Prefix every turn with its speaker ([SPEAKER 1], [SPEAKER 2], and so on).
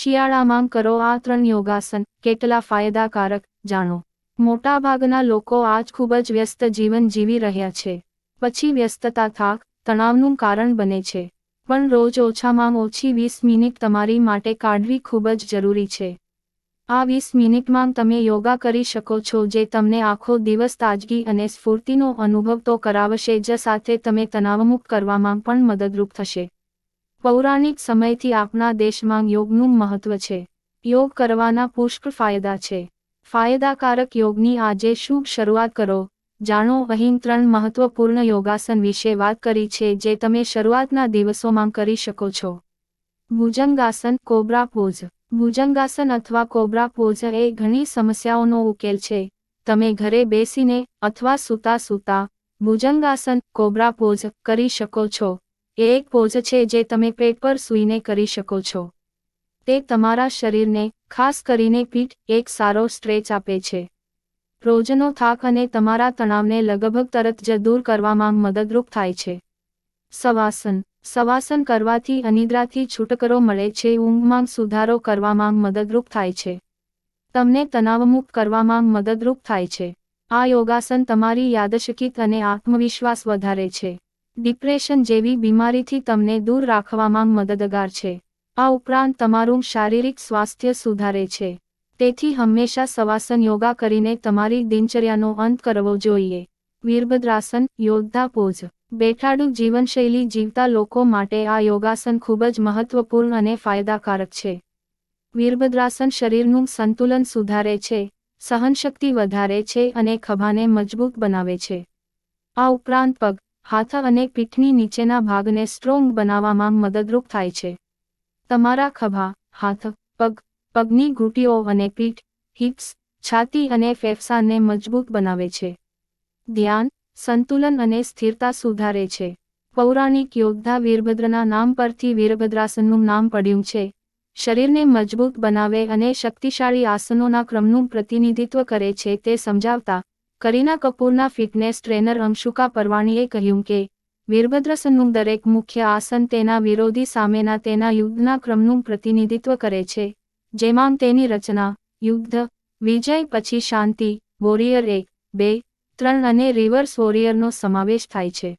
[SPEAKER 1] શિયાળામાં કરો આ 3 યોગાસન, કેટલા ફાયદાકારક જાણો। મોટાભાગના લોકો આજ ખૂબ જ વ્યસ્ત જીવન જીવી રહ્યા છે, પછી વ્યસ્તતા થાક, તણાવનું કારણ બને છે, પણ રોજ ઓછામાં ઓછી 20 મિનિટ તમારી માટે કાઢવી ખૂબ જ જરૂરી છે। આ 20 મિનિટમાં તમે યોગા કરી શકો છો જે તમને આખો દિવસ તાજગી અને સ્ફૂર્તિનો અનુભવ તો કરાવશે જ સાથે તમે તણાવમુક્ત કરવામાં પણ મદદરૂપ થશે। પૌરાણિક સમયથી આપણા દેશમાં યોગનું મહત્વ છે। યોગ કરવાના પુષ્કળ ફાયદા છે। ફાયદાકારક યોગની આજે શુભ શરૂઆત કરો, જાણો। અહીં 3 મહત્વપૂર્ણ યોગાસન વિશે વાત કરી છે જે તમે શરૂઆતના દિવસોમાં કરી શકો છો। Bhujangasana, cobra pose. ભુજંગાસન અથવા કોબ્રા પોઝ એ ઘણી સમસ્યાઓનો ઉકેલ છે। તમે ઘરે બેસીને અથવા સૂતા ભુજંગાસન, કોબ્રા પોઝ કરી શકો છો। એ એક પોઝ છે જે તમે પેટ પર સૂઈને કરી શકો છો। તે તમારા શરીરને, ખાસ કરીને પીઠ, એક સારો સ્ટ્રેચ આપે છે। રોજનો થાક અને તમારા તણાવને લગભગ તરત જ દૂર કરવામાં મદદરૂપ થાય છે। શવાસન। શવાસન કરવાથી અનિદ્રાથી છુટકારો મળે છે, ઊંઘમાં સુધારો કરવામાં મદદરૂપ થાય છે, તમને તણાવમુક્ત કરવામાં મદદરૂપ થાય છે। આ યોગાસન તમારી યાદશક્તિ અને આત્મવિશ્વાસ વધારે છે, ડિપ્રેશન જેવી બીમારીથી તમને દૂર રાખવામાં મદદગાર છે। આ ઉપરાંત તમારું શારીરિક સ્વાસ્થ્ય સુધારે છે, તેથી હંમેશા શવાસન યોગા કરીને તમારી દિનચર્યાનો અંત કરવો જોઈએ। વીરભદ્રાસન, યોદ્ધા પોઝ। બેઠાડું જીવનશૈલી જીવતા લોકો માટે આ યોગાસન ખૂબ જ મહત્વપૂર્ણ અને ફાયદાકારક છે। વીરભદ્રાસન શરીરનું સંતુલન સુધારે છે, સહનશક્તિ વધારે છે અને ખભાને મજબૂત બનાવે છે। આ ઉપરાંત પગ, હાથ અને પીઠની નીચેના ભાગને સ્ટ્રોંગ બનાવવામાં મદદરૂપ થાય છે। તમારા ખભા, હાથ, પગ, પગની ઘૂંટીઓ અને પીઠ, હિપ્સ, છાતી અને ફેફસાંને મજબૂત બનાવે છે। ધ્યાન, સંતુલન અને સ્થિરતા સુધારે છે। પૌરાણિક યોદ્ધા વીરભદ્રના નામ પરથી વીરભદ્રાસનનું નામ પડ્યું છે। શરીરને મજબૂત બનાવે અને શક્તિશાળી આસનોના ક્રમનું પ્રતિનિધિત્વ કરે છે તે સમજાવતા કરીના કપૂરના ફિટનેસ ટ્રેનર અંશુકા પરવાણીએ કહ્યું કે વીરભદ્રાસનનું દરેક મુખ્ય આસન તેના વિરોધી સામેના તેના યુદ્ધના ક્રમનું પ્રતિનિધિત્વ કરે છે, જેમાં તેની રચના, યુદ્ધ, વિજય પછી શાંતિ, વોરિયર 1, 2, 3 અને રિવર્સ વોરિયરનો સમાવેશ થાય છે।